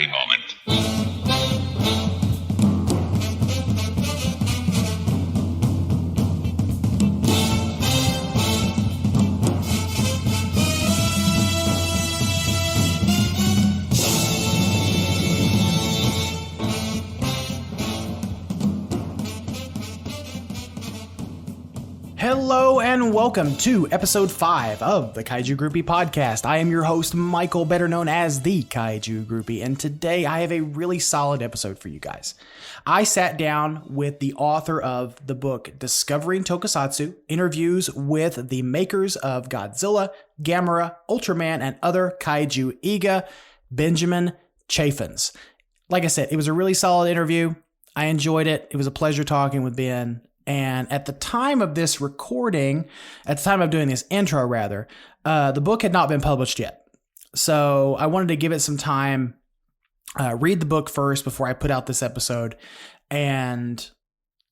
Groupie moment. Hello and welcome to episode 5 of the Kaiju Groupie podcast. I am your host, Michael, better known as the Kaiju Groupie, and today I have a really solid episode for you guys. I sat down with the author of the book Discovering Tokusatsu, interviews with the makers of Godzilla, Gamera, Ultraman, and other Kaiju Eiga, Ben Chaffins. Like I said, it was a really solid interview. I enjoyed it. It was a pleasure talking with Ben. And at the time of this recording, at the time of doing this intro rather, the book had not been published yet. So I wanted to give it some time, read the book first before I put out this episode, and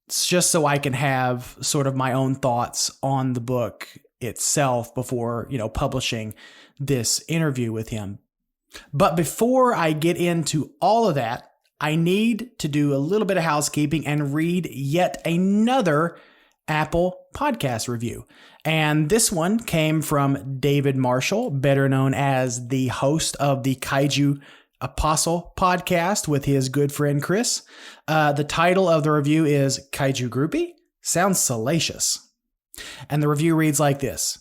just so I can have sort of my own thoughts on the book itself before, publishing this interview with him. But before I get into all of that, I need to do a little bit of housekeeping and read yet another Apple podcast review. And this one came from David Marshall, better known as the host of the Kaiju Apostle podcast with his good friend Chris. The title of the review is Kaiju Groupie? Sounds salacious. And the review reads like this.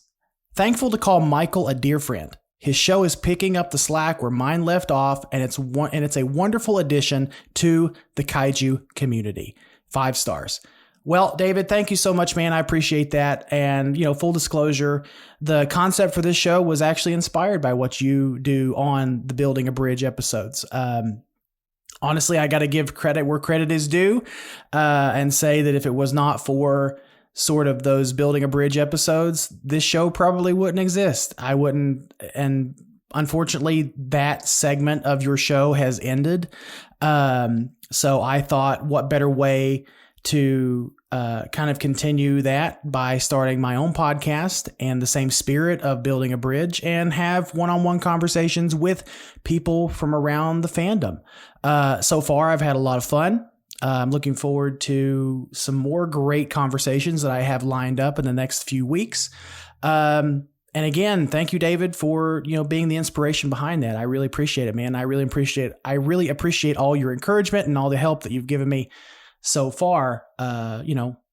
Thankful to call Michael a dear friend. His show is picking up the slack where mine left off, and it's a wonderful addition to the Kaiju community. 5 stars. Well, David, thank you so much, man. I appreciate that. And, full disclosure, the concept for this show was actually inspired by what you do on the Building a Bridge episodes. Honestly, I got to give credit where credit is due, and say that if it was not for sort of those Building a Bridge episodes, this show probably wouldn't exist. I wouldn't. And unfortunately, that segment of your show has ended. So I thought, what better way to kind of continue that by starting my own podcast and the same spirit of Building a Bridge and have one-on-one conversations with people from around the fandom. So far, I've had a lot of fun. I'm looking forward to some more great conversations that I have lined up in the next few weeks. And again, thank you, David, for, being the inspiration behind that. I really appreciate it, man. I really appreciate all your encouragement and all the help that you've given me so far.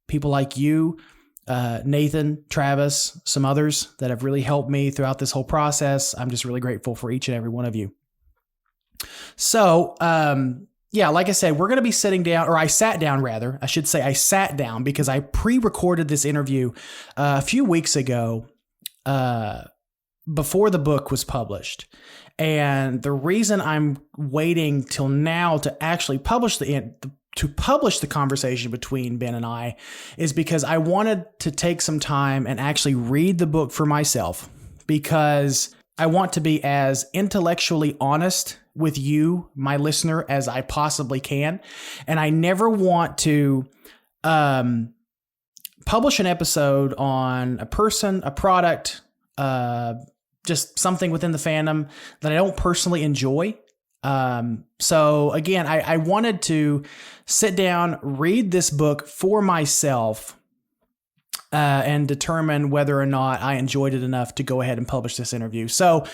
People like you, Nathan, Travis, some others that have really helped me throughout this whole process. I'm just really grateful for each and every one of you. So, yeah, like I said, we're going to be sitting down, or I sat down rather. I should say I sat down because I pre-recorded this interview a few weeks ago before the book was published. And the reason I'm waiting till now to actually publish the conversation between Ben and I is because I wanted to take some time and actually read the book for myself, because I want to be as intellectually honest with you, my listener, as I possibly can. And I never want to publish an episode on a person, a product, just something within the fandom that I don't personally enjoy. So again, I wanted to sit down, read this book for myself, and determine whether or not I enjoyed it enough to go ahead and publish this interview. So,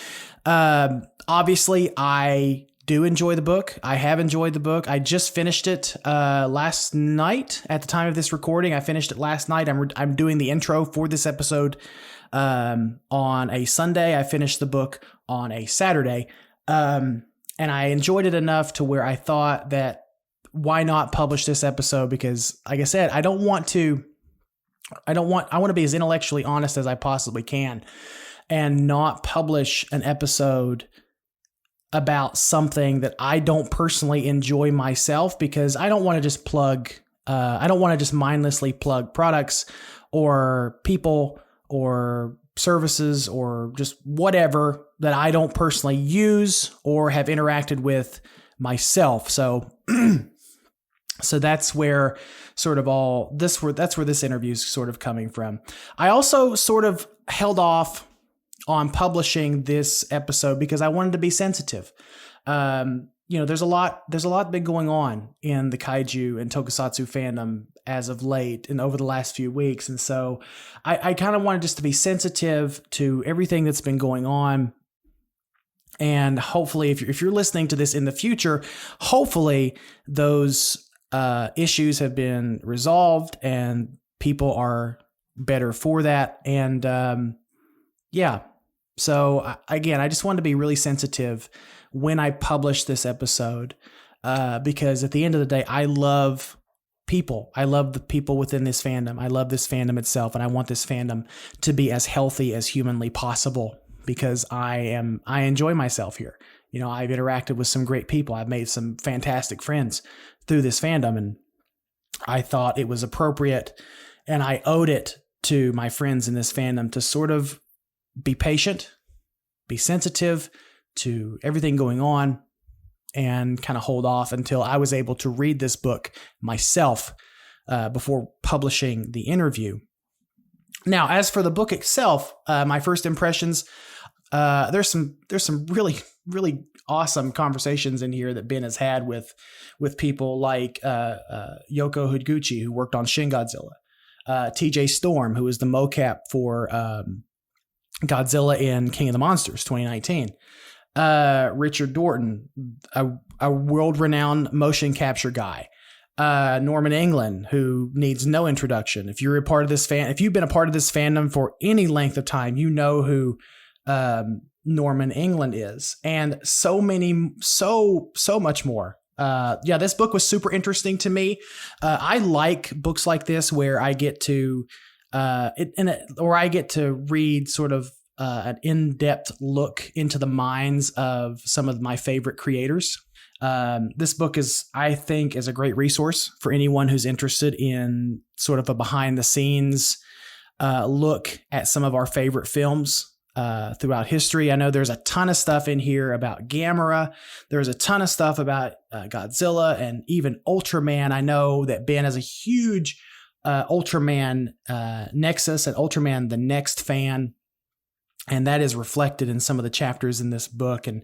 obviously I do enjoy the book. I have enjoyed the book. I just finished it, last night at the time of this recording. I finished it last night. I'm doing the intro for this episode, on a Sunday. I finished the book on a Saturday. And I enjoyed it enough to where I thought that why not publish this episode? Because like I said, I want to be as intellectually honest as I possibly can and not publish an episode about something that I don't personally enjoy myself, because I don't want to just I don't want to just mindlessly plug products or people or services or just whatever that I don't personally use or have interacted with myself. So that's where sort of that's where this interview is sort of coming from. I also sort of held off on publishing this episode because I wanted to be sensitive. There's a lot been going on in the kaiju and tokusatsu fandom as of late and over the last few weeks. And so I kind of wanted just to be sensitive to everything that's been going on. And hopefully, if you're listening to this in the future, hopefully those issues have been resolved and people are better for that. And so again, I just wanted to be really sensitive when I publish this episode because at the end of the day, I love people. I love the people within this fandom. I love this fandom itself, and I want this fandom to be as healthy as humanly possible because I enjoy myself here. I've interacted with some great people. I've made some fantastic friends through this fandom, and I thought it was appropriate and I owed it to my friends in this fandom to sort of be patient, be sensitive to everything going on, and kind of hold off until I was able to read this book myself before publishing the interview. Now, as for the book itself, my first impressions, there's some really, really awesome conversations in here that Ben has had with people like Yoko Higuchi, who worked on Shin Godzilla, TJ Storm, who was the mocap for Godzilla in King of the Monsters 2019. Richard Dorton, a world-renowned motion capture guy. Norman England, who needs no introduction. If you're a part of this if you've been a part of this fandom for any length of time, you know who Norman England is, and so much more. This book was super interesting to me. I like books like this where I get to read sort of an in-depth look into the minds of some of my favorite creators. This book I think is a great resource for anyone who's interested in sort of a behind-the-scenes look at some of our favorite films throughout history. I know there's a ton of stuff in here about Gamera. There's a ton of stuff about Godzilla and even Ultraman. I know that Ben is a huge Ultraman Nexus and Ultraman the Next fan, and that is reflected in some of the chapters in this book. And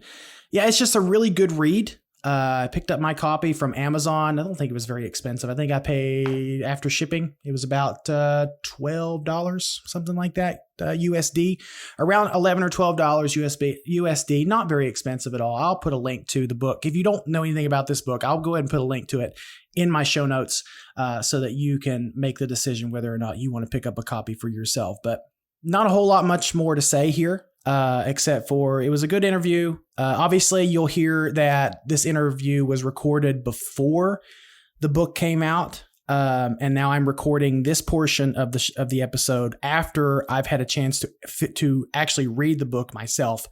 yeah, it's just a really good read. I picked up my copy from Amazon. I don't think it was very expensive. I think I paid, after shipping, it was about $12, something like that, USD. Around $11 or $12 USD. Not very expensive at all. I'll put a link to the book. If you don't know anything about this book, I'll go ahead and put a link to it in my show notes so that you can make the decision whether or not you want to pick up a copy for yourself. But not a whole lot much more to say here. Except for it was a good interview. Obviously, you'll hear that this interview was recorded before the book came out, and now I'm recording this portion of the episode after I've had a chance to actually read the book myself.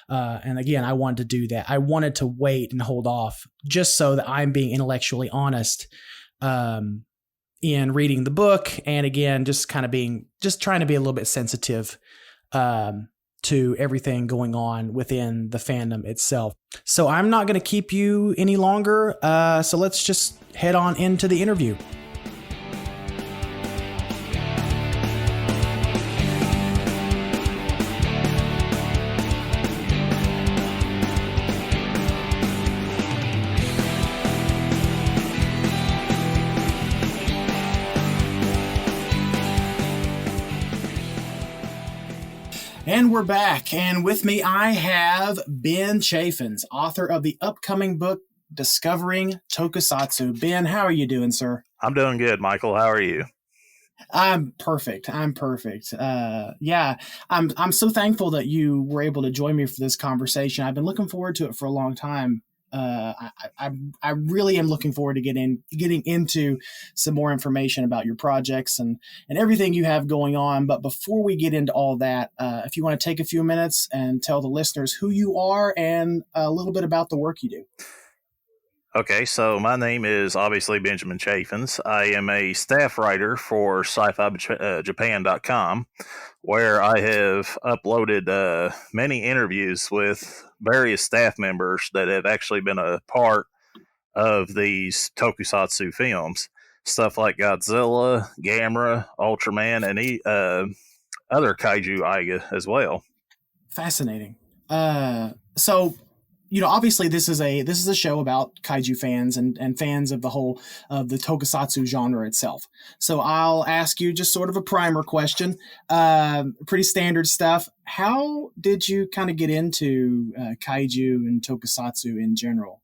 And again, I wanted to do that. I wanted to wait and hold off just so that I'm being intellectually honest in reading the book, and again, just trying to be a little bit sensitive to everything going on within the fandom itself. So I'm not going to keep you any longer. So let's just head on into the interview. And we're back, and with me I have Ben Chaffins, author of the upcoming book, Discovering Tokusatsu. Ben, how are you doing, sir? I'm doing good, Michael. How are you? I'm perfect. I'm so thankful that you were able to join me for this conversation. I've been looking forward to it for a long time. I really am looking forward to getting into some more information about your projects and everything you have going on. But before we get into all that, if you want to take a few minutes and tell the listeners who you are and a little bit about the work you do. Okay, so my name is obviously Benjamin Chaffins. I am a staff writer for sci-fi-japan.com, where I have uploaded many interviews with various staff members that have actually been a part of these tokusatsu films. Stuff like Godzilla, Gamera, Ultraman, and other Kaiju Eiga as well. Fascinating. So obviously this is a show about kaiju fans and fans of the whole of the tokusatsu genre itself. So I'll ask you just sort of a primer question, pretty standard stuff. How did you kind of get into kaiju and tokusatsu in general?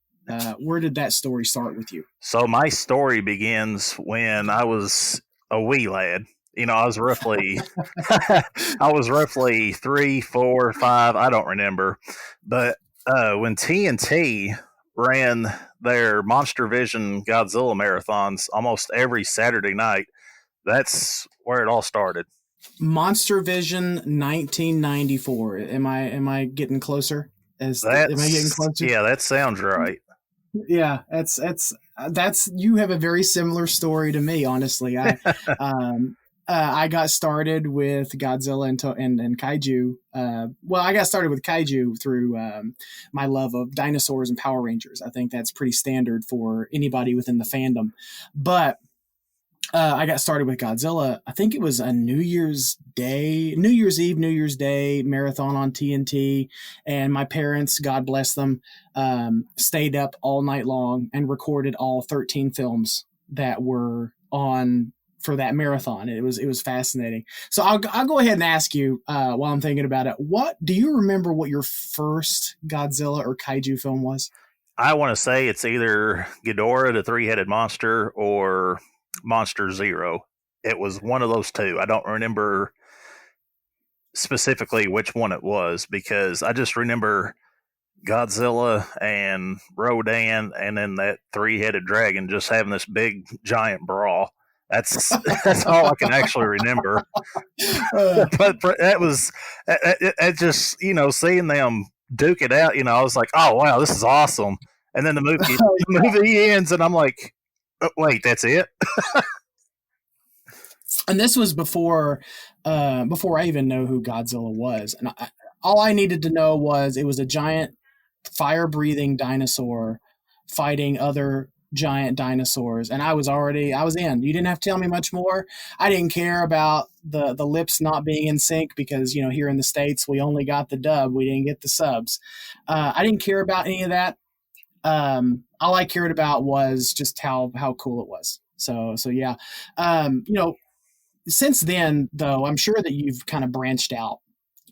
Where did that story start with you? So my story begins when I was a wee lad. I was roughly I was roughly 3, 4, 5. I don't remember, but when TNT ran their Monster Vision Godzilla marathons almost every Saturday night, that's where it all started. Monster Vision 1994. Am I getting closer? Am I getting closer? Yeah, that sounds right. Yeah, that's you have a very similar story to me, honestly. I got started with Godzilla and Kaiju. Well, I got started with Kaiju through my love of dinosaurs and Power Rangers. I think that's pretty standard for anybody within the fandom. But I got started with Godzilla. I think it was a New Year's Eve, New Year's Day marathon on TNT. And my parents, God bless them, stayed up all night long and recorded all 13 films that were on for that marathon. It was fascinating. So I'll go ahead and ask you while I'm thinking about it. What do you remember? What your first Godzilla or Kaiju film was? I want to say it's either Ghidorah, the three-headed monster, or Monster Zero. It was one of those two. I don't remember specifically which one it was because I just remember Godzilla and Rodan and then that three-headed dragon just having this big giant brawl. That's all I can actually remember. But that was it just seeing them duke it out. I was like, oh wow, this is awesome. And then the movie ends, and I'm like, oh, wait, that's it. And this was before I even know who Godzilla was. And all I needed to know was it was a giant fire-breathing dinosaur fighting other giant dinosaurs, and I was in. You didn't have to tell me much more. I didn't care about the lips not being in sync because here in the States we only got the dub, we didn't get the subs. I didn't care about any of that. All I cared about was just how cool it was. So yeah. Since then though, I'm sure that you've kind of branched out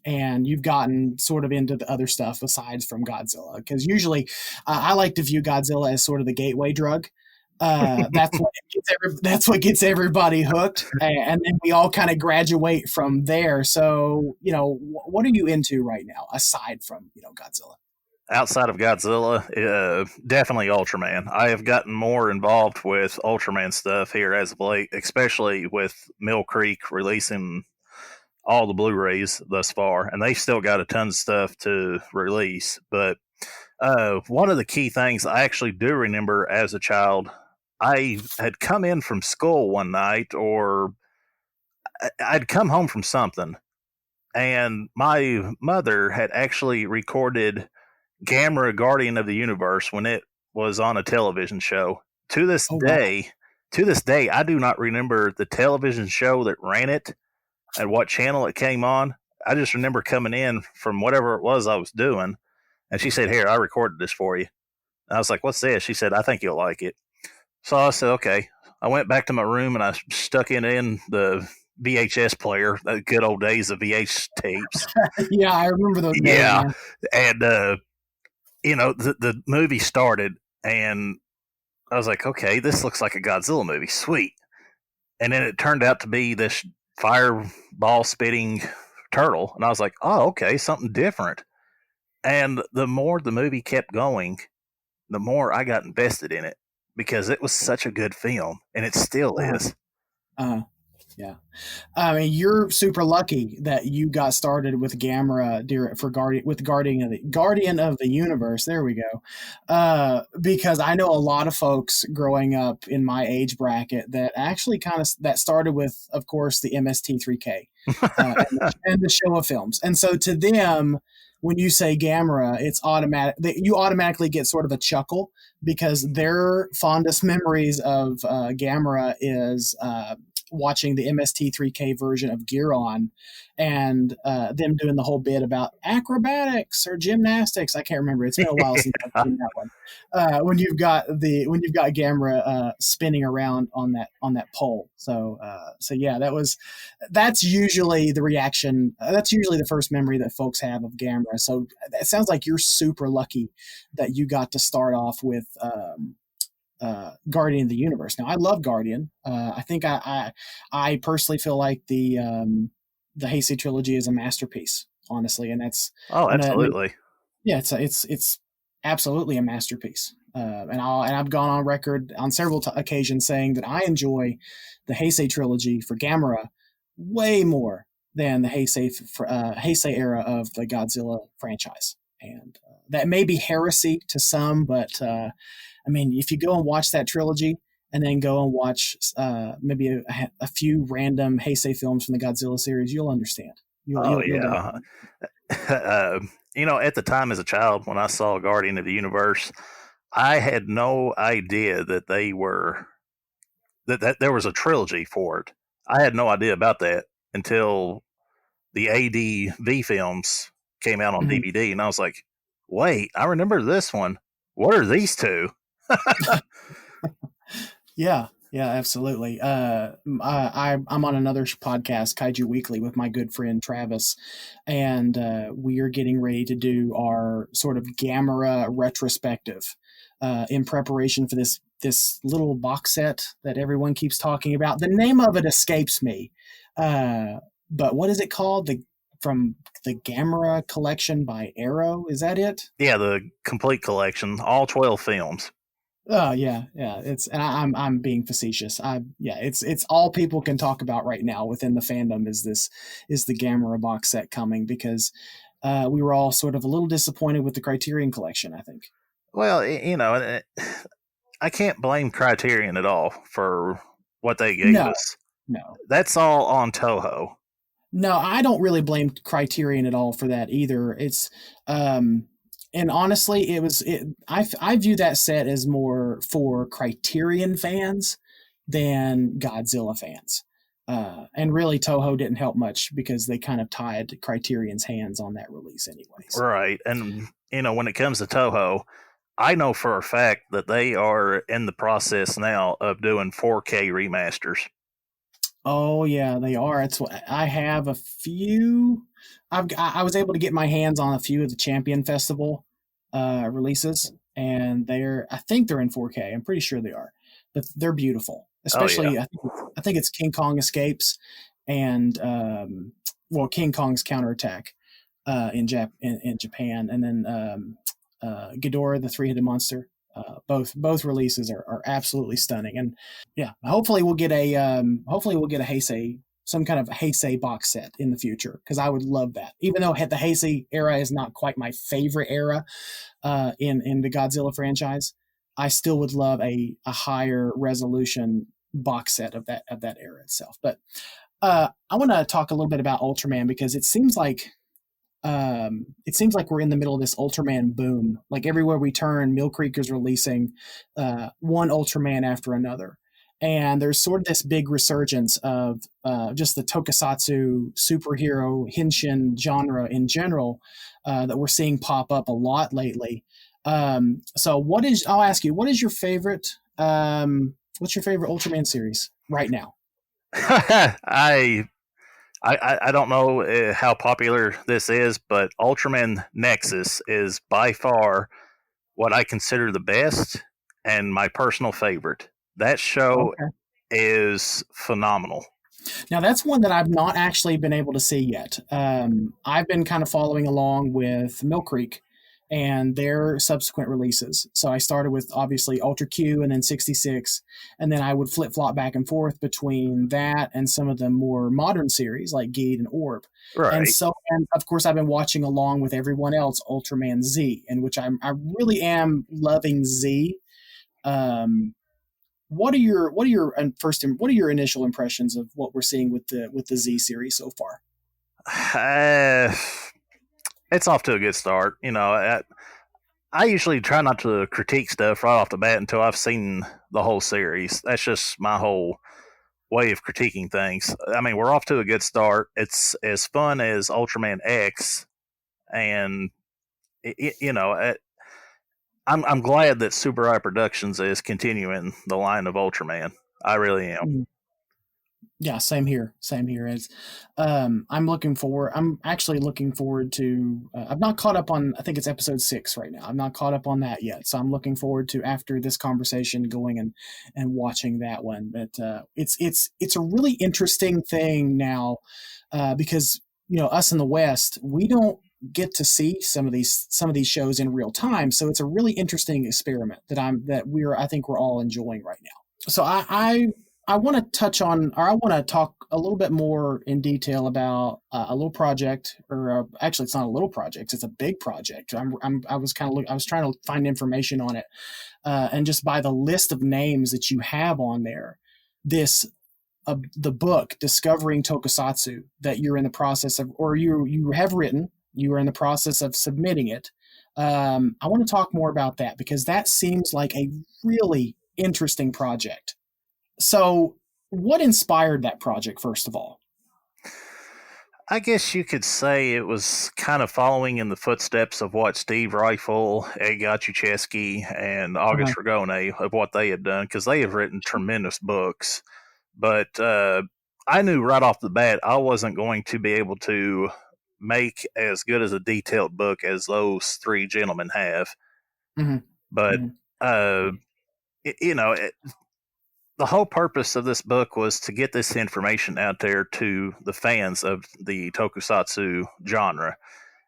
and you've gotten sort of into the other stuff aside from Godzilla. Because usually I like to view Godzilla as sort of the gateway drug. That's what gets everybody hooked. And then we all kind of graduate from there. So, what are you into right now aside from, Godzilla? Outside of Godzilla, definitely Ultraman. I have gotten more involved with Ultraman stuff here as of late, especially with Mill Creek releasing all the Blu-rays thus far, and they've still got a ton of stuff to release. But one of the key things I actually do remember as a child, I had come in from school one night, or I'd come home from something, and my mother had actually recorded Gamera Guardian of the Universe when it was on a television show. To this Oh, day, wow. I do not remember the television show that ran it and what channel it came on. I just remember coming in from whatever it was I was doing, and she said, "Here, I recorded this for you." And I was like, "What's this?" She said, "I think you'll like it." So I said, "Okay." I went back to my room and I stuck it in the VHS player, the good old days of VH tapes. Yeah, I remember those days, Yeah, man. and the movie started, and I was like, "Okay, this looks like a Godzilla movie, sweet." And then it turned out to be this fireball spitting turtle, and I was like, "Oh, okay, something different." And the more the movie kept going, the more I got invested in it because it was such a good film, and it still Uh-huh. is. Uh-huh. Yeah. I mean, you're super lucky that you got started with Gamera for Guardian of the Universe. There we go. Because I know a lot of folks growing up in my age bracket that actually that started with, of course, the MST3K and the Showa films, and so to them, when you say Gamera, it's automatic. You automatically get sort of a chuckle because their fondest memories of Gamera is watching the MST3K version of Gear On, and them doing the whole bit about acrobatics or gymnastics. I can't remember. It's been a while since I've seen that one. When you've got Gamera spinning around on that pole. So yeah, that's usually the reaction. That's usually the first memory that folks have of Gamera. So it sounds like you're super lucky that you got to start off with Guardian of the Universe. Now, I love Guardian. I think I personally feel like the Heisei trilogy is a masterpiece, honestly, and that's absolutely. Yeah, it's absolutely a masterpiece. And I've gone on record on several occasions saying that I enjoy the Heisei trilogy for Gamera way more than the Heisei era of the Godzilla franchise. And that may be heresy to some, but I mean, if you go and watch that trilogy and then go and watch maybe a few random Heisei films from the Godzilla series, you'll understand. You'll At the time as a child, when I saw Guardian of the Universe, I had no idea that that there was a trilogy for it. I had no idea about that until the ADV films came out on DVD, and I was like, wait, I remember this one. What are these two? Yeah, absolutely. I'm on another podcast, Kaiju Weekly, with my good friend Travis, and we are getting ready to do our sort of Gamera retrospective in preparation for this little box set that everyone keeps talking about. The name of it escapes me, but what is it called? From the Gamera collection by Arrow, is that it? Yeah, the complete collection, all 12 films. Oh yeah. It's, and I'm being facetious. It's all people can talk about right now within the fandom is the Gamera box set coming, because we were all sort of a little disappointed with the Criterion collection, I think. Well, I can't blame Criterion at all for what they gave us. No, that's all on Toho. No, I don't really blame Criterion at all for that either. It's and honestly, I view that set as more for Criterion fans than Godzilla fans. And really, Toho didn't help much because they kind of tied Criterion's hands on that release anyways. Right. And, when it comes to Toho, I know for a fact that they are in the process now of doing 4K remasters. Oh yeah, they are. It's what I have a few. I was able to get my hands on a few of the Champion Festival releases, and I think they're in 4K. I'm pretty sure they are, but they're beautiful. Especially, I think it's King Kong Escapes and King Kong's Counterattack in Japan, and then Ghidorah, the Three-Headed Monster. Both releases are absolutely stunning, and yeah, hopefully we'll get a Heisei, some kind of Heisei box set in the future, because I would love that. Even though the Heisei era is not quite my favorite era in the Godzilla franchise, I still would love a higher resolution box set of that era itself. But I want to talk a little bit about Ultraman, because it seems like we're in the middle of this Ultraman boom. Like everywhere we turn, Mill Creek is releasing one Ultraman after another. And there's sort of this big resurgence of just the tokusatsu superhero henshin genre in general that we're seeing pop up a lot lately. So I'll ask you, what's your favorite Ultraman series right now? I don't know how popular this is, but Ultraman Nexus is by far what I consider the best and my personal favorite. That show is phenomenal. Now, that's one that I've not actually been able to see yet. I've been kind of following along with Mill Creek and their subsequent releases. So I started with obviously Ultra Q and then 66, and then I would flip-flop back and forth between that and some of the more modern series like Geed and Orb. Right. And of course I've been watching along with everyone else Ultraman Z, in which I really am loving Z. What are your initial impressions of what we're seeing with the Z series so far? It's off to a good start. I usually try not to critique stuff right off the bat until I've seen the whole series. That's just my whole way of critiquing things. I mean, we're off to a good start. It's as fun as Ultraman X, and you know, I'm glad that Super Eye Productions is continuing the line of Ultraman. I really am. Mm. Yeah, same here. Same here. As I'm looking forward. I'm actually looking forward to. I've not caught up on. I think it's episode 6 right now. I'm not caught up on that yet. So I'm looking forward to after this conversation going and watching that one. But it's a really interesting thing now because us in the West we don't get to see some of these shows in real time. So it's a really interesting experiment that I think we're all enjoying right now. So I want to touch on, or I want to talk a little bit more in detail about a little project, or actually, it's not a little project; it's a big project. I was I was trying to find information on it, and just by the list of names that you have on there, the book Discovering Tokusatsu that you're in the process of, or you have written, you are in the process of submitting it. I want to talk more about that because that seems like a really interesting project. So, what inspired that project, first of all? I guess you could say it was kind of following in the footsteps of what Steve Rifle, Ed Gaczucheski, and Uh-huh. August Ragone of what they had done because they have written tremendous books. But I knew right off the bat I wasn't going to be able to make as good as a detailed book as those three gentlemen have. Hmm. But Hmm. uh, you know, the whole purpose of this book was to get this information out there to the fans of the tokusatsu genre.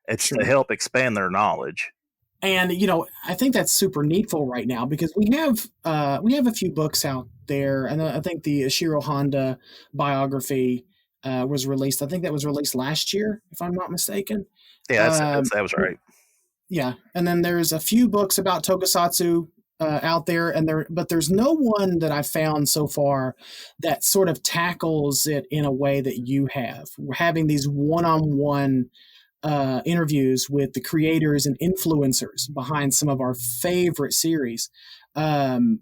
It's to Sure. help expand their knowledge. And I think that's super needful right now because we have a few books out there, and I think the Ishiro Honda biography was released. I think that was released last year, if I'm not mistaken. Yeah, Um, that was right. yeah, and then there's a few books about tokusatsu out there, but there's no one that I've found so far that sort of tackles it in a way that you have. We're having these one-on-one interviews with the creators and influencers behind some of our favorite series. Um,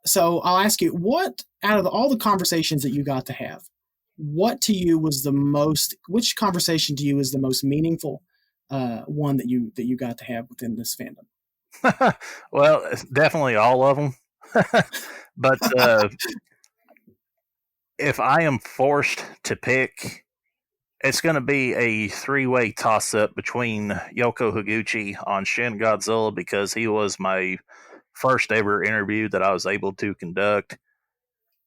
so I'll ask you, what out of all the conversations that you got to have, what to you was the most? Which conversation to you is the most meaningful one that you got to have within this fandom? Well, definitely all of them. But if I am forced to pick, it's going to be a three-way toss-up between Yoko Higuchi on Shin Godzilla because he was my first ever interview that I was able to conduct,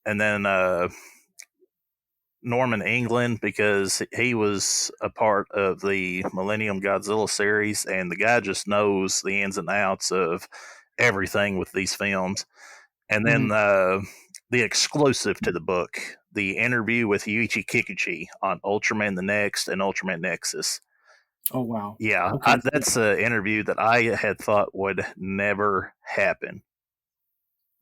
and then Norman England because he was a part of the Millennium Godzilla series, and the guy just knows the ins and outs of everything with these films. And then Mhm. the exclusive to the book, the interview with Yuichi Kikuchi on Ultraman the Next and Ultraman Nexus. Oh wow. Yeah, Okay. that's an interview that I had thought would never happen.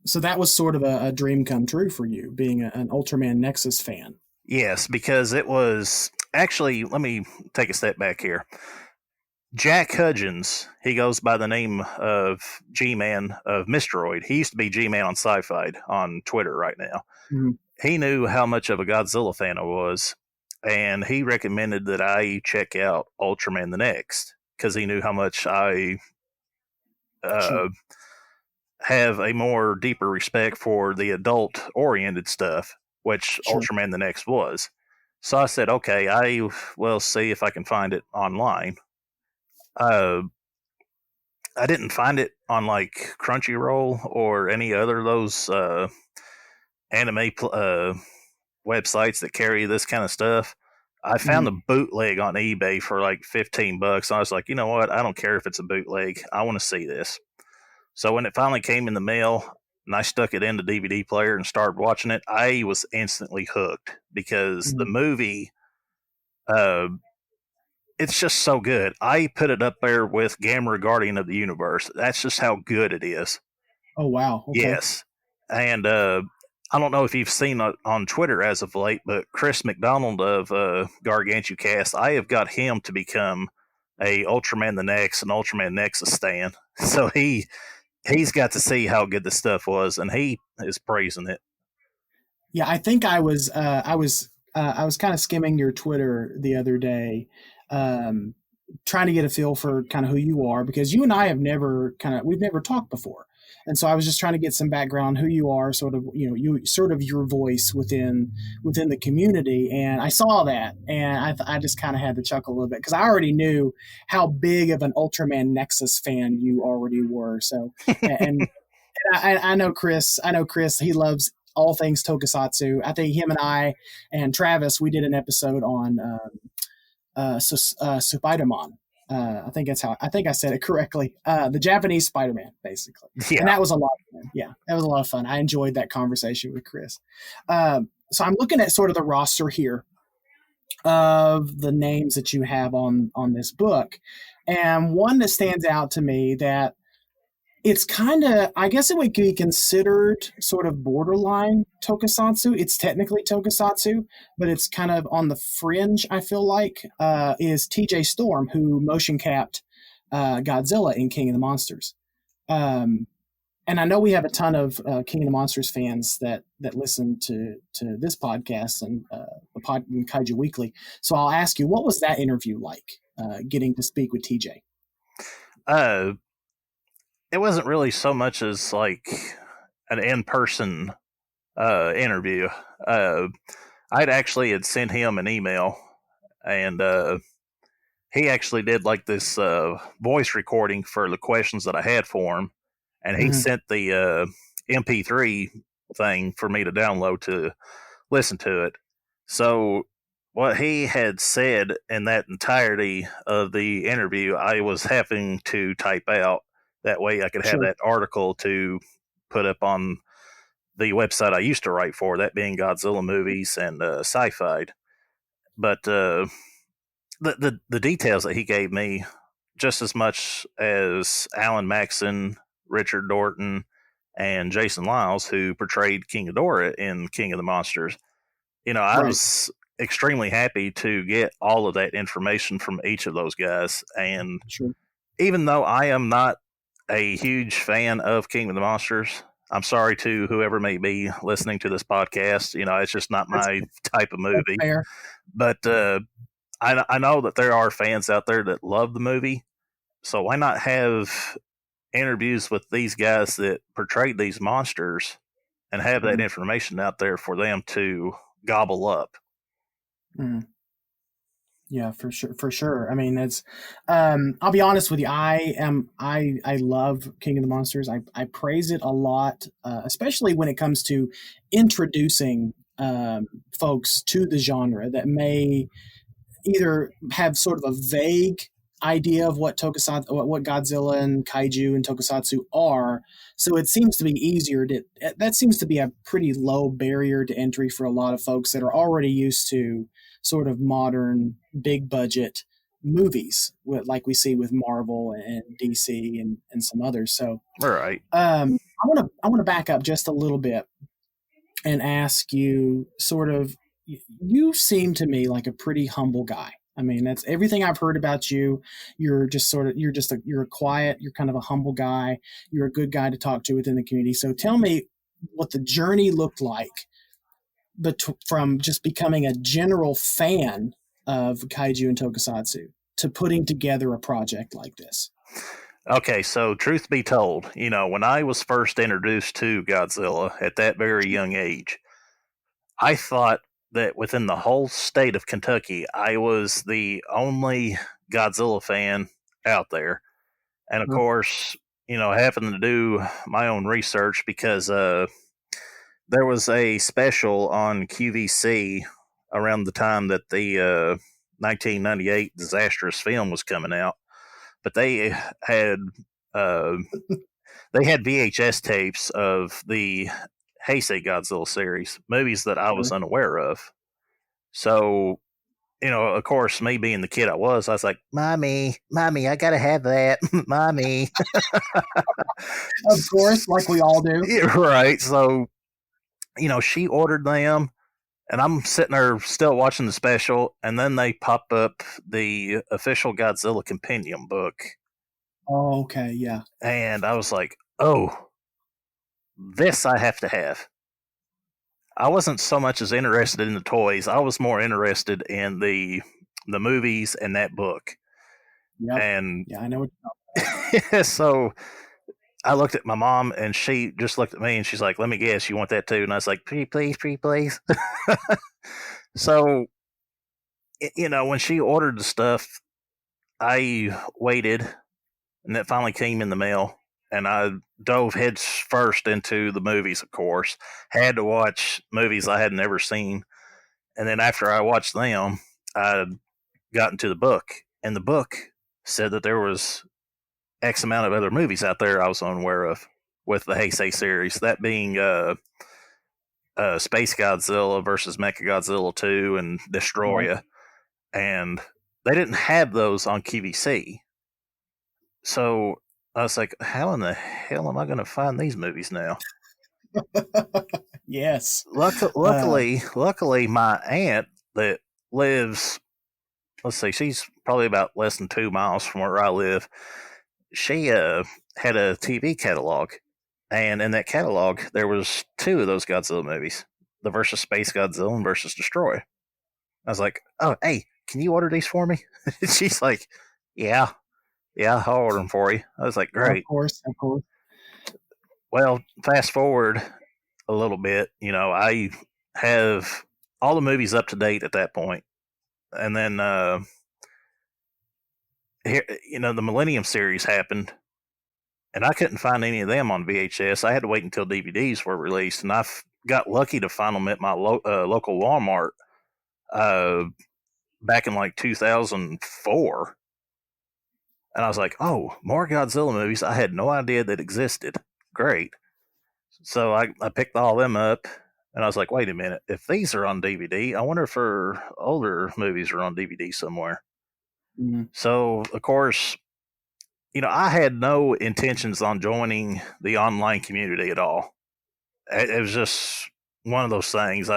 So that was sort of a dream come true for you, being an Ultraman Nexus fan. Yes, because it was actually, let me take a step back here. Jack Hudgens, he goes by the name of G Man of Mistroid. He used to be G Man on Sci Fi on Twitter right now. Mhm. He knew how much of a Godzilla fan I was, and he recommended that I check out Ultraman the Next because he knew how much I Sure. uh, have a more deeper respect for the adult oriented stuff, which Sure. Ultraman the Next was. So I said, okay, I will see if I can find it online. Uh, I didn't find it on like Crunchyroll or any other of those anime websites that carry this kind of stuff. I found Mhm. a bootleg on eBay for like $15. I was like, you know what? I don't care if it's a bootleg. I want to see this. So when it finally came in the mail and I stuck it in the DVD player and started watching it, I was instantly hooked because the Mhm. movie, uh, it's just so good. I put it up there with Gamera Guardian of the Universe. That's just how good it is. Oh wow. Okay. Yes. And I don't know if you've seen it on Twitter as of late, but Chris McDonald of Gargantucast, I have got him to become a Ultraman the Next and Ultraman Nexus stan. So he's got to see how good the stuff was, and he is praising it. Yeah, I think I was kind of skimming your Twitter the other day, um, trying to get a feel for kind of who you are because you and I have we've never talked before, and so I was just trying to get some background on who you are, sort of you sort of your voice within the community, and I saw that, and I just kind of had to chuckle a little bit because I already knew how big of an Ultraman Nexus fan you already were. So and I know Chris. I know Chris. He loves all things Tokusatsu. I think him and I and Travis, we did an episode on Spider-Man. I think that's how I think I said it correctly. The Japanese Spider-Man, basically, and Yeah. that was a lot of fun. Yeah, that was a lot of fun. I enjoyed that conversation with Chris. So I'm looking at sort of the roster here of the names that you have on this book, and one that stands out to me that it's kind of, I guess it would be considered sort of borderline tokusatsu. It's technically tokusatsu, but it's kind of on the fringe, I feel like, is TJ Storm, who motion capped Godzilla in King of the Monsters. Um, and I know we have a ton of King of the Monsters fans that listen to this podcast and and Kaiju Weekly. So I'll ask you, what was that interview like, getting to speak with TJ? Uh, it wasn't really so much as like an in-person interview. Uh, I'd actually had sent him an email, and he actually did like this voice recording for the questions that I had for him, and he Mhm. sent the MP3 thing for me to download to listen to it. So what he had said in that entirety of the interview, I was having to type out. That way, I could have Sure. that article to put up on the website I used to write for, that being Godzilla movies and sci-fi. But the details that he gave me, just as much as Alan Maxon, Richard Norton, and Jason Lyles, who portrayed King Ghidorah in King of the Monsters. I Right. was extremely happy to get all of that information from each of those guys. And Sure. even though I am not a huge fan of King of the Monsters, I'm sorry to whoever may be listening to this podcast. It's just not That's my type of that's movie. fair. But I know that there are fans out there that love the movie. So why not have interviews with these guys that portrayed these monsters and have that Mhm. information out there for them to gobble up? Mhm. Yeah, for sure, for sure. I mean, it's. I'll be honest with you. I love King of the Monsters. I praise it a lot, especially when it comes to introducing folks to the genre that may either have sort of a vague idea of what tokusatsu, what Godzilla and Kaiju and Tokusatsu are. So it seems to be easier to. That seems to be a pretty low barrier to entry for a lot of folks that are already used to sort of modern big budget movies, like we see with Marvel and DC and some others. So All right. I want to back up just a little bit and ask you sort of, you seem to me like a pretty humble guy. I mean, that's everything I've heard about you. You're a quiet, you're kind of a humble guy. You're a good guy to talk to within the community. So tell me what the journey looked like, but from just becoming a general fan of Kaiju and Tokusatsu to putting together a project like this. Okay, so truth be told, when I was first introduced to Godzilla at that very young age, I thought that within the whole state of Kentucky, I was the only Godzilla fan out there. And of Sure. course, I happened to do my own research because there was a special on QVC around the time that the 1998 disastrous film was coming out. But had uh, they had VHS tapes of the Heisei Godzilla series, movies that I was Sure. unaware of. So, of course, me being the kid I was like, Mommy, Mommy, I gotta have that. Mommy. Of course, like we all do. Yeah, right. So, she ordered them, and I'm sitting there still watching the special, and then they pop up the official Godzilla compendium book. Oh, okay, yeah. And I was like, oh, this I have to have. I wasn't so much as interested in the toys. I was more interested in the movies and that book. Yep. And Yeah, I know what so I looked at my mom, and she just looked at me, and she's like, "Let me guess, you want that too?" And I was like, "Pretty please, pretty please." So when she ordered the stuff, I waited, and it finally came in the mail. And I dove head first into the movies, of course. Had to watch movies I had never seen. And then after I watched them, I got into the book. And the book said that there was X amount of other movies out there I was unaware of with the Heisei series. That being Space Godzilla versus Mechagodzilla 2 and right. Destroya. And they didn't have those on QVC. So I was like, how in the hell am I going to find these movies now? Yes. Luckily, my aunt that lives, let's see, she's probably about less than 2 miles from where I live. She had a TV catalog, and in that catalog there was two of those Godzilla movies, the versus Space Godzilla and versus Destroy. I was like, oh, hey, can you order these for me? She's like, yeah, I'll order them for you. I was like, Of great. course, of course. Well, fast forward a little bit, I have all the movies up to date at that point. And then here, the Millennium series happened, and I couldn't find any of them on VHS. I had to wait until DVDs were released, and got lucky to find them at my local Walmart back in like 2004. And I was like, oh, more Godzilla movies I had no idea that existed. Great. So I picked all them up, and I was like, wait a minute. If these are on DVD, I wonder if her older movies are on DVD somewhere. Mm-hmm. So, of course, I had no intentions on joining the online community at all. It was just one of those things.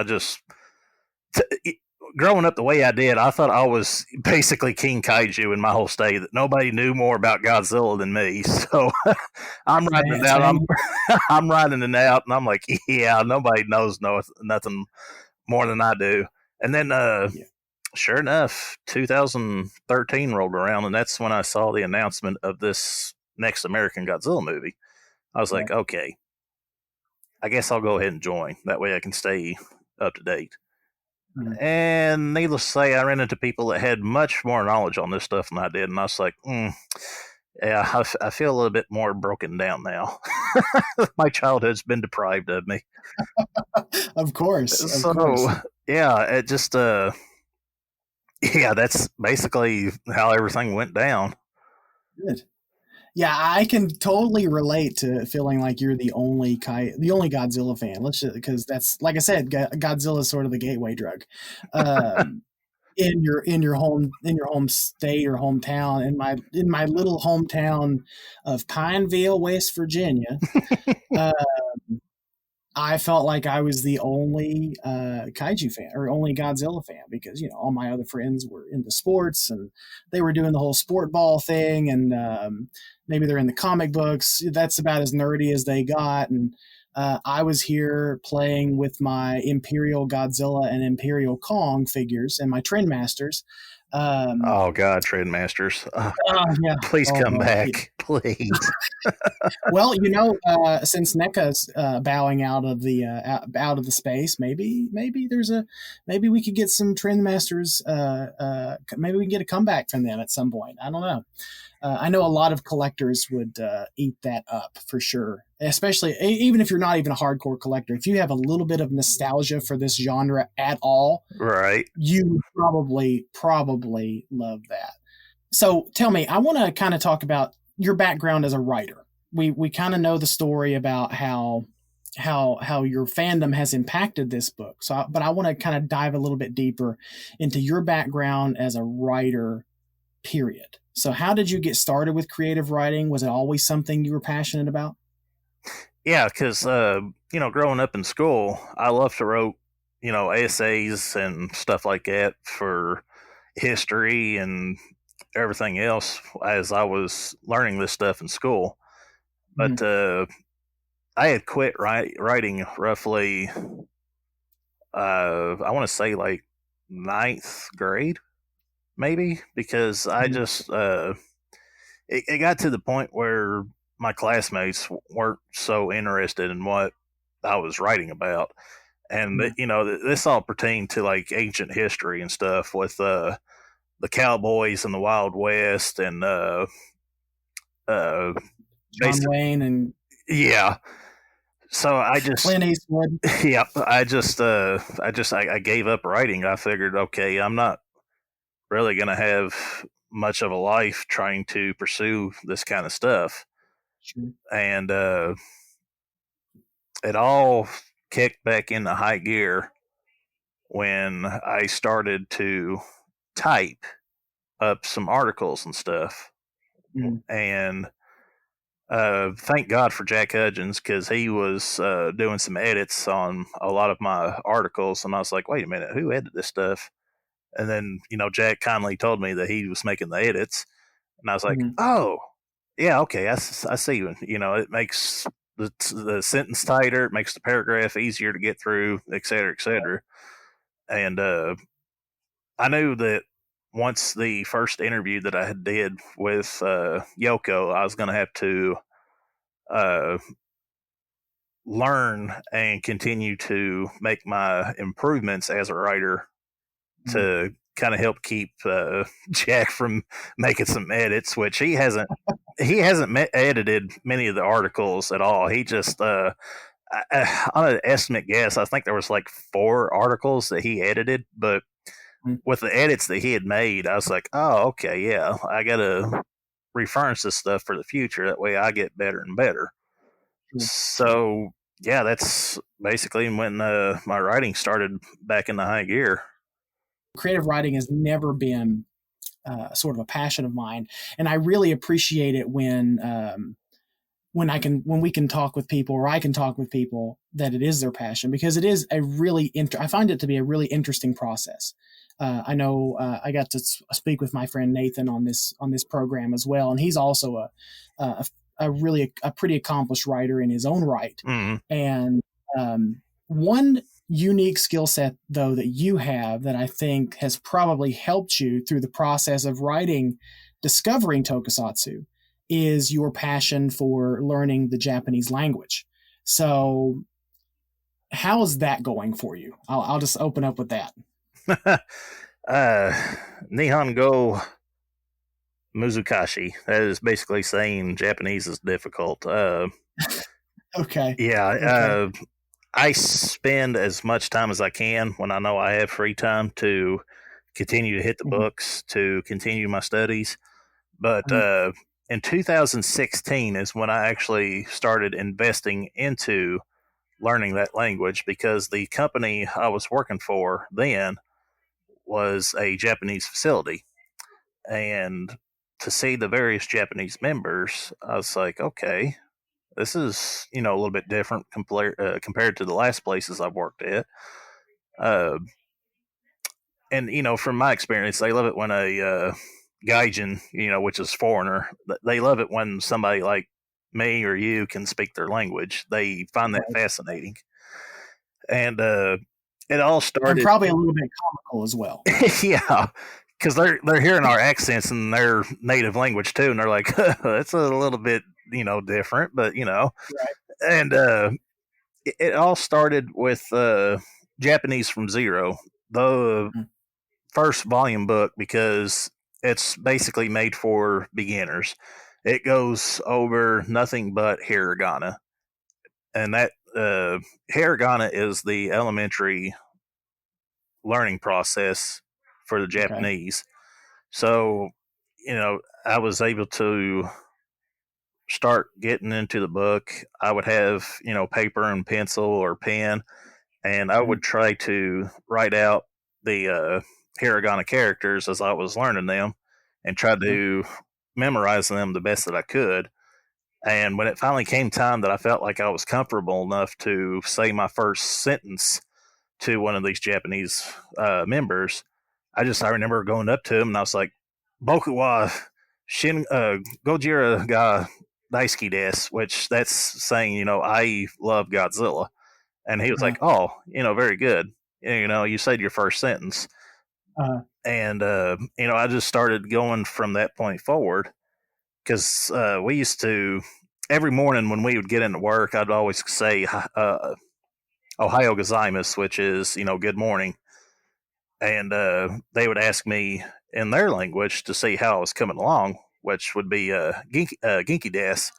Growing up the way I did, I thought I was basically King Kaiju in my whole state, that nobody knew more about Godzilla than me. So I'm writing it out. I'm writing it out, and I'm like, yeah, nobody knows nothing more than I do. And then, sure enough, 2013 rolled around, and that's when I saw the announcement of this next American Godzilla movie. I was like, okay, I guess I'll go ahead and join. That way I can stay up to date. Mm-hmm. And needless to say, I ran into people that had much more knowledge on this stuff than I did, and I was like, yeah, I feel a little bit more broken down now. My childhood's been deprived of me. Of course. Yeah, it just, yeah, that's basically how everything went down. Good. Yeah, I can totally relate to feeling like you're the only Godzilla fan. Because that's, like I said, Godzilla is sort of the gateway drug. In your home state or hometown, in my little hometown of Pineville, West Virginia, I felt like I was the only kaiju fan or only Godzilla fan, because all my other friends were into sports and they were doing the whole sport ball thing, and maybe they're in the comic books. That's about as nerdy as they got, and I was here playing with my Imperial Godzilla and Imperial Kong figures and my Trendmasters. Oh God, Trendmasters! Yeah. Please come back, please. Well, since NECA's bowing out of the space, maybe we could get some Trendmasters. Maybe we can get a comeback from them at some point. I don't know. I know a lot of collectors would eat that up for sure, especially even if you're not even a hardcore collector. If you have a little bit of nostalgia for this genre at all, right, you probably love that. So tell me, I want to kind of talk about your background as a writer. We kind of know the story about how your fandom has impacted this book. But I want to kind of dive a little bit deeper into your background as a writer, period. So how did you get started with creative writing? Was it always something you were passionate about? Yeah, because growing up in school, I loved to write, essays and stuff like that for history and everything else as I was learning this stuff in school. But I had quit writing roughly I want to say like ninth grade, maybe, because I Mhm. just it got to the point where my classmates weren't so interested in what I was writing about, and Yeah. this all pertained to like ancient history and stuff with the cowboys and the Wild West and uh John basic Wayne and yeah. So I just Clint Eastwood. yeah, I gave up writing. I figured, okay, I'm not really gonna have much of a life trying to pursue this kind of stuff. Sure. And it all kicked back into high gear when I started to type up some articles and stuff. Mhm. And thank God for Jack Hudgens, because he was doing some edits on a lot of my articles. And I was like, wait a minute, who edited this stuff? And then, Jack kindly told me that he was making the edits. And I was like, Mhm. oh, yeah, okay, I see. It makes the sentence tighter, it makes the paragraph easier to get through, et cetera, et cetera. And I knew that once the first interview that I had did with Yoko, I was going to have to uh, learn and continue to make my improvements as a writer Mhm. to kind of help keep Jack from making some edits, which he hasn't edited many of the articles at all. He just on an estimate guess, I think there was like 4 articles that he edited, but Mhm. with the edits that he had made, I was like, oh, okay, yeah, I gotta refurnish this stuff for the future. That way, I get better and better. Sure. Sure. So yeah, that's basically when my writing started back in the high gear. Creative writing has never been sort of a passion of mine, and I really appreciate it when we can talk with people, or I can talk with people that it is their passion, because it is a really I find it to be a really interesting process. I know I got to speak with my friend Nathan on this program as well, and he's also a, a really a pretty accomplished writer in his own right. Mm. And one unique skill set, though, that you have that I think has probably helped you through the process of writing, discovering tokusatsu, is your passion for learning the Japanese language. So, how is that going for you? I'll just open up with that. uh, Nihongo Muzukashi. That is basically saying Japanese is difficult. Okay. Yeah, Okay. I spend as much time as I can when I know I have free time to continue to hit the Mhm. books, to continue my studies. But Mhm. in 2016 is when I actually started investing into learning that language, because the company I was working for then was a Japanese facility. And to see the various Japanese members, I was like, okay, this is a little bit different compared to the last places I've worked at. Uh, and from my experience, they love it when a gaijin, which is foreigner, they love it when somebody like me or you can speak their language. They find that Right. fascinating. And it all And started, probably a little bit comical as well. yeah, because they're hearing our accents in their native language too, and they're like, it's a little bit different, but Right. and it all started with Japanese from Zero, the Mhm. first volume book, because it's basically made for beginners. It goes over nothing but hiragana, and that hiragana is the elementary learning process for the Okay. Japanese. So, I was able to start getting into the book. I would have, paper and pencil or pen, and I Mhm. would try to write out the hiragana characters as I was learning them and try Sure. to memorize them the best that I could. And when it finally came time that I felt like I was comfortable enough to say my first sentence to one of these Japanese members, I remember going up to him and I was like, "Boku wa shin Gojira ga daisuki desu," which that's saying, I love Godzilla. And he was like, Uh-huh. "Oh, very good." You said your first sentence. Uh, And, I just started going from that point forward because we used to, every morning when we would get into work, I'd always say, Ohio gozaimasu, which is, good morning. And they would ask me in their language to see how I was coming along, which would be Ginki des.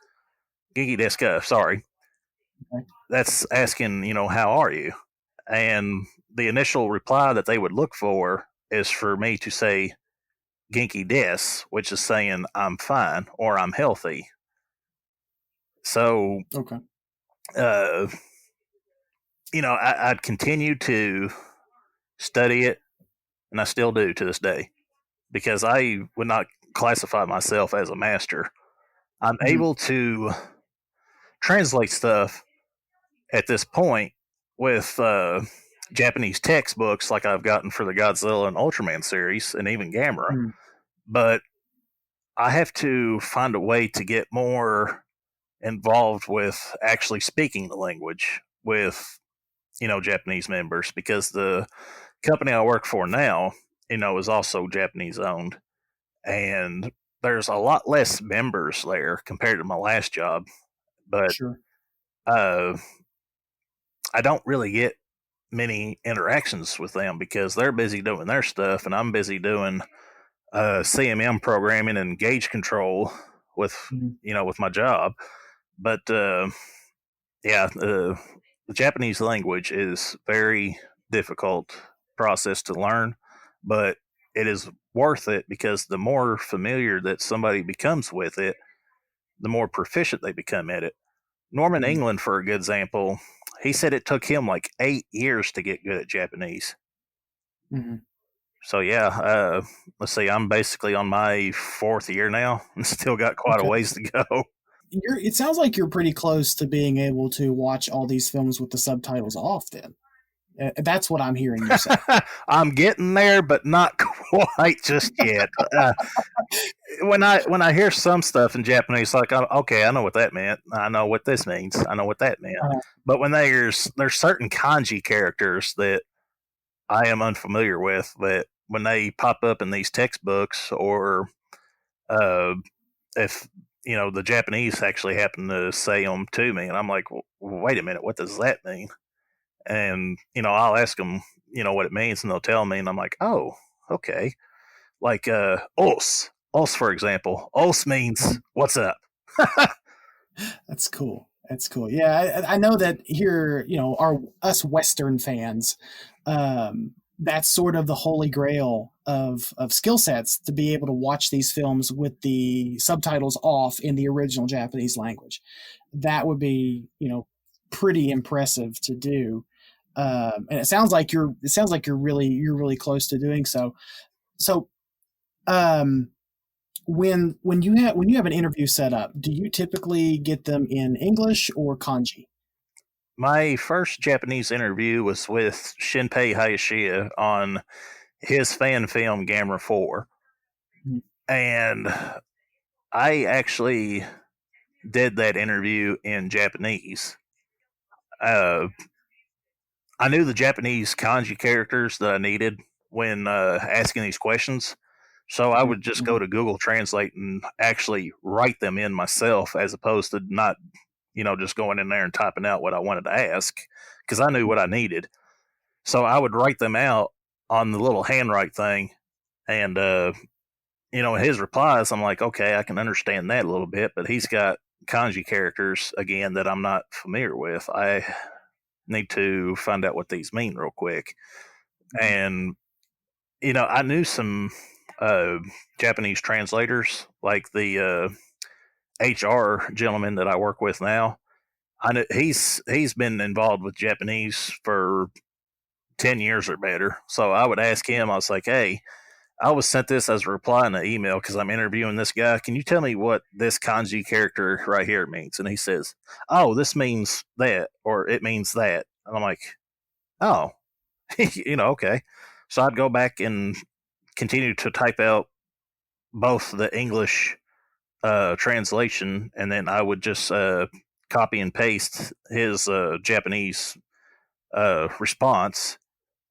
Ginki deska, sorry. okay. That's asking, how are you? And the initial reply that they would look for is for me to say Ginki des, which is saying I'm fine or I'm healthy. So, Okay. uh, I'd continue to study it, and I still do to this day, because I would not classify myself as a master. I'm Mhm. able to translate stuff at this point with Japanese textbooks like I've gotten for the Godzilla and Ultraman series and even Gamera. Mhm. But I have to find a way to get more involved with actually speaking the language with, Japanese members, because the company I work for now, is also Japanese owned. And there's a lot less members there compared to my last job. But Sure. uh, I don't really get many interactions with them because they're busy doing their stuff and I'm busy doing CMM programming and gauge control with Mhm. with my job. But yeah, the Japanese language is very difficult process to learn, but it is worth it because the more familiar that somebody becomes with it, the more proficient they become at it. Norman Mhm. England, for a good example, he said it took him like 8 years to get good at Japanese. Mhm. So yeah, let's see, I'm basically on my fourth year now and still got quite a Okay. ways to go. It sounds like you're pretty close to being able to watch all these films with the subtitles off then. That's what I'm hearing you say. I'm getting there, but not quite just yet. When I hear some stuff in Japanese, like okay, I know what that meant. I know what this means. I know what that meant. Uh, But when there's certain kanji characters that I am unfamiliar with, that when they pop up in these textbooks, or uh, if the Japanese actually happen to say them to me, and I'm like, well, wait a minute, what does that mean? And I'll ask them, what it means, and they'll tell me, and I'm like, oh, okay. Like os for example, os means what's up. that's cool. That's cool. Yeah, I know that here, our us Western fans, that's sort of the holy grail of skill sets to be able to watch these films with the subtitles off in the original Japanese language. That would be, pretty impressive to do. And it sounds like you're really close to doing so. So, um, when you have an interview set up, do you typically get them in English or kanji? My first Japanese interview was with Shinpei Hayashia on his fan film Gamera 4. Mhm. And I actually did that interview in Japanese. Uh, I knew the Japanese kanji characters that I needed when asking these questions. So I would just go Mhm. to Google Translate and actually write them in myself, as opposed to not, just going in there and typing out what I wanted to ask, because I knew what I needed. So I would write them out on the little handwrite thing. And, in his replies, I'm like, okay, I can understand that a little bit, but he's got kanji characters, again, that I'm not familiar with. I need to find out what these mean real quick. Mhm. And, I knew some uh, Japanese translators, like the HR gentleman that I work with now. I know he's been involved with Japanese for 10 years or better. So I would ask him. I was like, "Hey, I was sent this as a reply in an email because I'm interviewing this guy. Can you tell me what this kanji character right here means?" And he says, "Oh, this means that, or it means that." And I'm like, "Oh, okay." So I'd go back and continue to type out both the English translation, and then I would just copy and paste his Japanese response,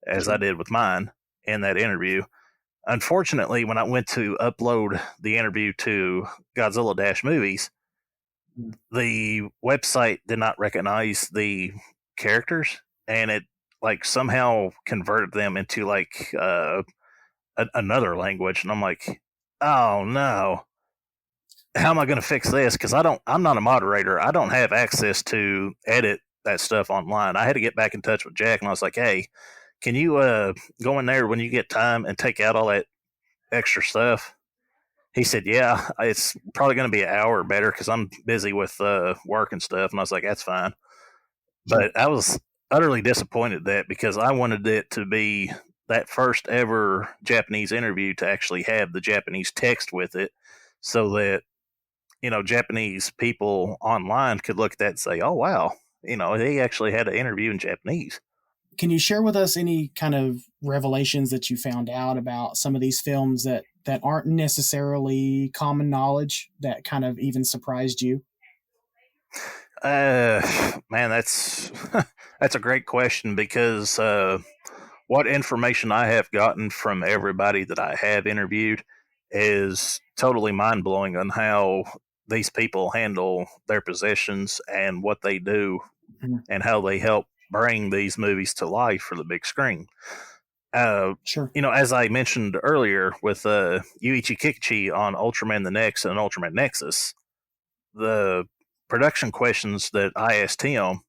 as I did with mine in that interview. Unfortunately, when I went to upload the interview to Godzilla Dash Movies, the website did not recognize the characters, and it like somehow converted them into like another language. And I'm like, oh no, how am I going to fix this? Because I'm not a moderator. I don't have access to edit that stuff online. I had to get back in touch with Jack, and I was like, hey, can you go in there when you get time and take out all that extra stuff? He said, yeah, it's probably going to be an hour or better because I'm busy with work and stuff. And I was like, that's fine. But I was utterly disappointed that because I wanted it to be that first ever Japanese interview to actually have the Japanese text with it so that, Japanese people online could look at that and say, oh, wow, they actually had an interview in Japanese. Can you share with us any kind of revelations that you found out about some of these films that aren't necessarily common knowledge that kind of even surprised you? Man, that's that's a great question because what information I have gotten from everybody that I have interviewed is totally mind blowing on how these people handle their possessions and what they do and how they help bring these movies to life for the big screen. Sure. As I mentioned earlier with Yuichi Kikuchi on Ultraman the Next and Ultraman Nexus, the production questions that I asked him,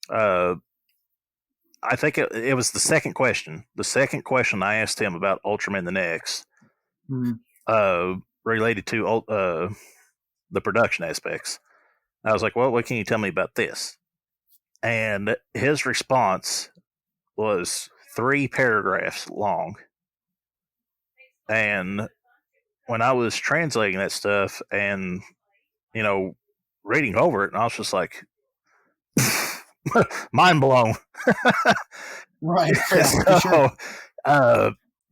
I think it was the second question. The second question I asked him about Ultraman the Next, related to the production aspects. I was like, well, what can you tell me about this? And his response was 3 paragraphs long. And when I was translating that stuff and, reading over it, and I was just like, mind blown. Right. Yeah, So, sure.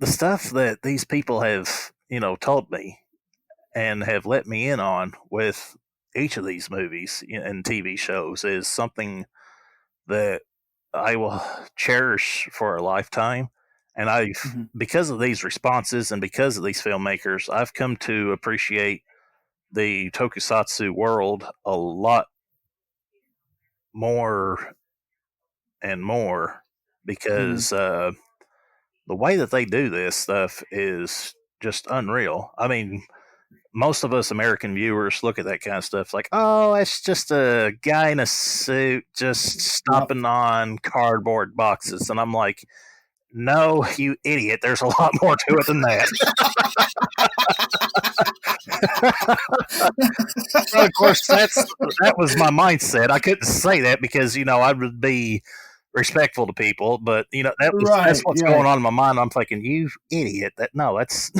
the stuff that these people have, told me and have let me in on with each of these movies and TV shows is something that I will cherish for a lifetime. And because of these responses and because of these filmmakers, I've come to appreciate the tokusatsu world a lot more and more because the way that they do this stuff is just unreal. I mean, most of us American viewers look at that kind of stuff like, oh, it's just a guy in a suit just stomping on cardboard boxes. And I'm like, no, you idiot. There's a lot more to it than that. So, of course, that was my mindset. I couldn't say that because, I would be respectful to people, but that's what's going on in my mind. I'm thinking, you idiot. That's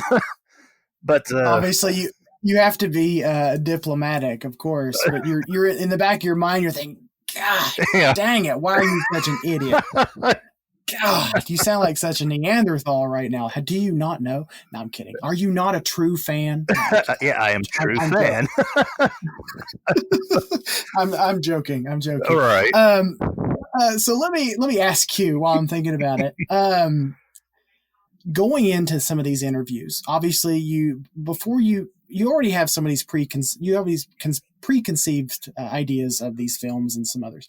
but obviously you have to be diplomatic, of course, but you're in the back of your mind, you're thinking, God, dang it, why are you such an idiot? God, you sound like such a Neanderthal right now. Do you not know? No, I'm kidding. Are you not a true fan? No, yeah, I am a true fan. I'm joking. I'm joking. All right. So let me ask you while I'm thinking about it. Going into some of these interviews, obviously you already have some of these preconceived ideas of these films and some others.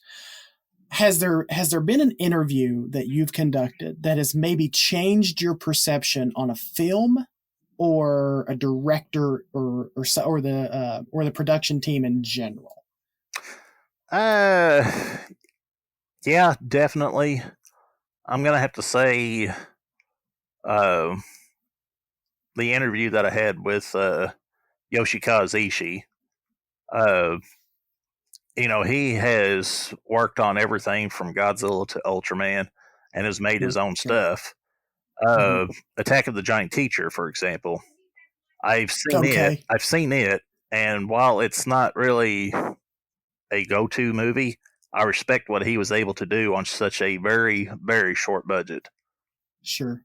Has there been an interview that you've conducted that has maybe changed your perception on a film or a director or the production team in general? Yeah, definitely. I'm gonna have to say, the interview that I had with Yoshikaze Ishii. He has worked on everything from Godzilla to Ultraman and has made his own stuff. Attack of the Giant Teacher, for example. I've seen it, and while it's not really a go-to movie, I respect what he was able to do on such a very, very short budget. Sure.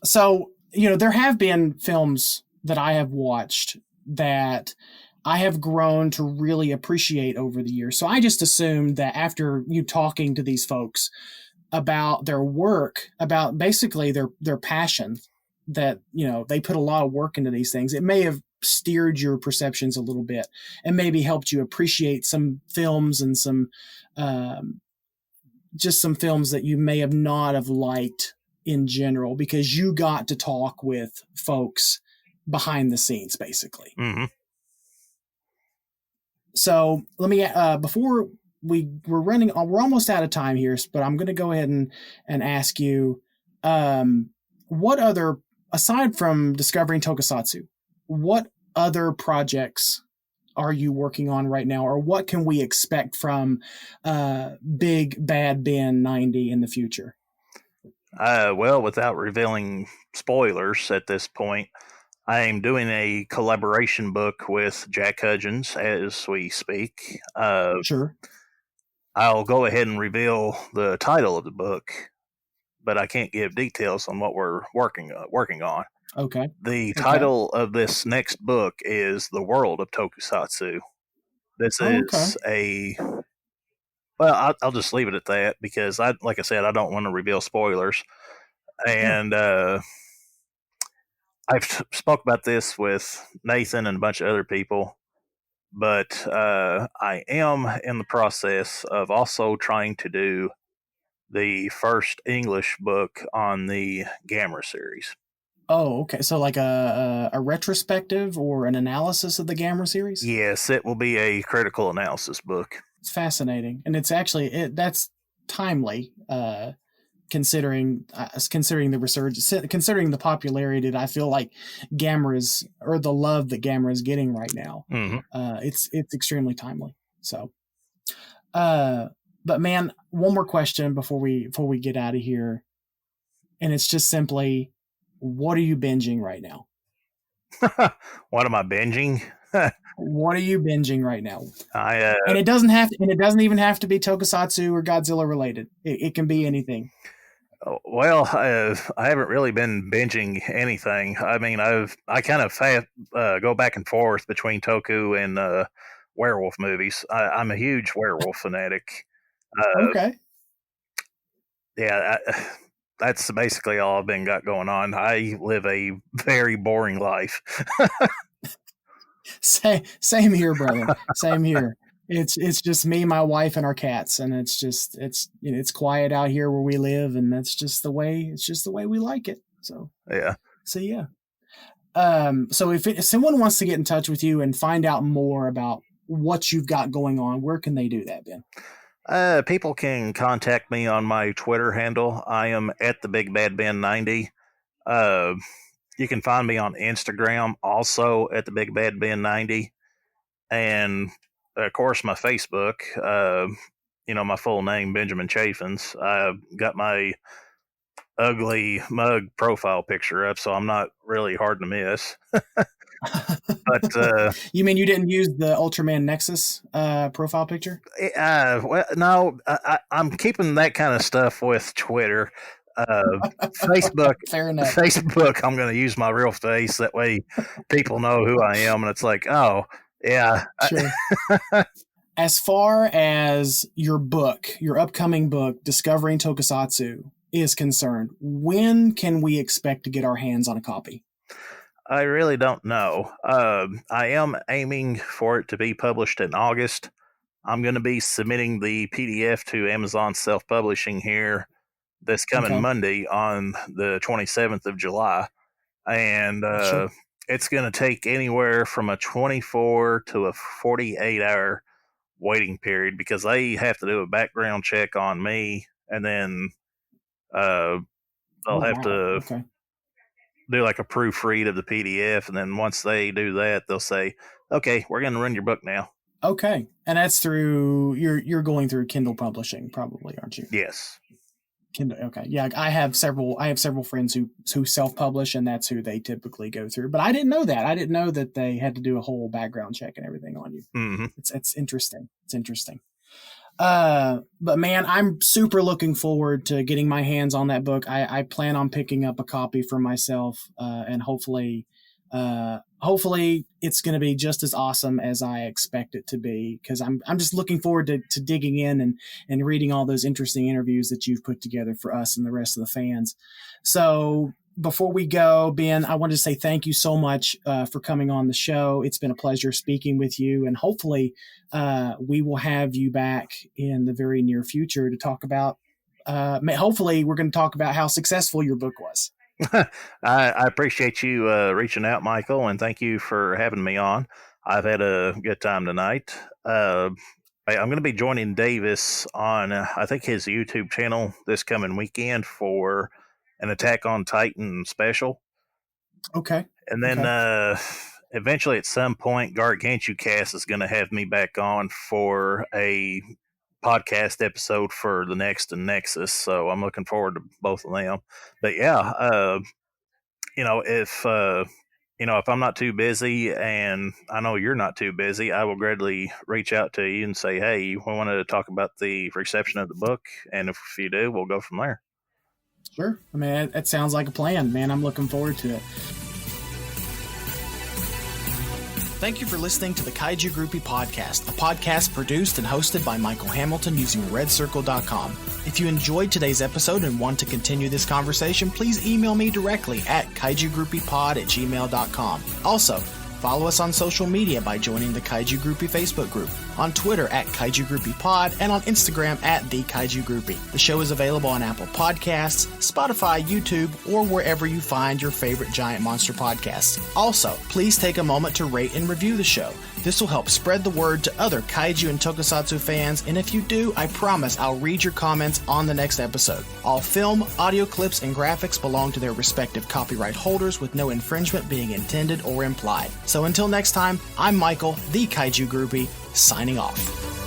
So, there have been films that I have watched that I have grown to really appreciate over the years. So I just assumed that after you talking to these folks about their work, about basically their passion, that they put a lot of work into these things, it may have steered your perceptions a little bit and maybe helped you appreciate some films and some just some films that you may have not have liked in general, because you got to talk with folks behind the scenes, basically. Mm-hmm. So let me, before we're almost out of time here, but I'm going to go ahead and ask you, what other, aside from discovering Tokusatsu, what other projects are you working on right now, or what can we expect from Big Bad Ben 90 in the future? Well, without revealing spoilers at this point, I am doing a collaboration book with Jack Hudgens as we speak. Sure. I'll go ahead and reveal the title of the book, but I can't give details on what we're working on. Okay. The title of this next book is The World of Tokusatsu. This is well, I'll just leave it at that because like I said, I don't want to reveal spoilers. And I've spoke about this with Nathan and a bunch of other people, but I am in the process of also trying to do the first English book on the Gamera series. Oh, okay. So like a retrospective or an analysis of the Gamera series? Yes, it will be a critical analysis book. It's fascinating, and it's actually that's timely, considering the resurgence, considering the popularity that I feel like Gamera's, or the love that Gamera is getting right now. Mm-hmm. It's extremely timely. So, but man, one more question before we get out of here, and it's just simply, what are you binging right now? What am I binging? What are you binging right now? And it doesn't even have to be Tokusatsu or Godzilla related. It can be anything. Well, I haven't really been binging anything. I mean, I kind of go back and forth between Toku and werewolf movies. I'm a huge werewolf fanatic. Okay. Yeah, that's basically all I've been got going on. I live a very boring life. Same here, brother. Same here. It's just me, my wife, and our cats, and it's quiet out here where we live, and that's just the way we like it. So yeah. So if someone wants to get in touch with you and find out more about what you've got going on, where can they do that, Ben? People can contact me on my Twitter handle. I am at the Big Bad Ben 90. You can find me on Instagram also at the Big Bad Ben 90, and of course my Facebook. My full name, Benjamin Chaffins. I've got my ugly mug profile picture up, so I'm not really hard to miss. But you mean you didn't use the Ultraman Nexus profile picture? Well, no, I'm keeping that kind of stuff with Twitter. Facebook, fair enough. Facebook, I'm going to use my real face. That way people know who I am. And it's like, oh, yeah. Sure. As far as your upcoming book, Discovering Tokusatsu, is concerned, when can we expect to get our hands on a copy? I really don't know. I am aiming for it to be published in August. I'm going to be submitting the PDF to Amazon Self-Publishing here this coming Monday on the 27th of July. And sure. It's going to take anywhere from a 24 to a 48-hour waiting period because they have to do a background check on me, and then they'll have to do like a proofread of the PDF, and then once they do that, they'll say, okay, we're going to run your book now. Okay. And that's through, you're going through Kindle Publishing probably, aren't you? Yes. Kindle. Okay. Yeah. I have several friends who self-publish, and that's who they typically go through. But I didn't know that. I didn't know that they had to do a whole background check and everything on you. Mm-hmm. It's interesting. It's interesting. But man, I'm super looking forward to getting my hands on that book. I plan on picking up a copy for myself, and hopefully Hopefully it's going to be just as awesome as I expect it to be, because I'm just looking forward to digging in and reading all those interesting interviews that you've put together for us and the rest of the fans. So before we go, Ben, I wanted to say thank you so much for coming on the show. It's been a pleasure speaking with you, and hopefully we will have you back in the very near future to talk about, hopefully we're going to talk about how successful your book was. I appreciate you reaching out, Michael, and thank you for having me on. I've had a good time tonight. I'm going to be joining Davis on, I think, his YouTube channel this coming weekend for an Attack on Titan special. Okay. And then eventually at some point, Gargantu Cast is going to have me back on for a podcast episode for the next and Nexus, so I'm looking forward to both of them. But yeah, if I'm not too busy, and I know you're not too busy, I will gladly reach out to you and say, hey, we want to talk about the reception of the book, and if you do, we'll go from there. Sure. I mean, that sounds like a plan, man. I'm looking forward to it. Thank you for listening to the Kaiju Groupie podcast, a podcast produced and hosted by Michael Hamilton using redcircle.com. If you enjoyed today's episode and want to continue this conversation, please email me directly at kaijugroupiepod@gmail.com. Also, follow us on social media by joining the Kaiju Groupie Facebook group, on Twitter at Kaiju Groupie Pod, and on Instagram at The Kaiju Groupie. The show is available on Apple Podcasts, Spotify, YouTube, or wherever you find your favorite giant monster podcasts. Also, please take a moment to rate and review the show. This will help spread the word to other Kaiju and Tokusatsu fans, and if you do, I promise I'll read your comments on the next episode. All film, audio clips, and graphics belong to their respective copyright holders, with no infringement being intended or implied. So until next time, I'm Michael, the Kaiju Groupie, signing off.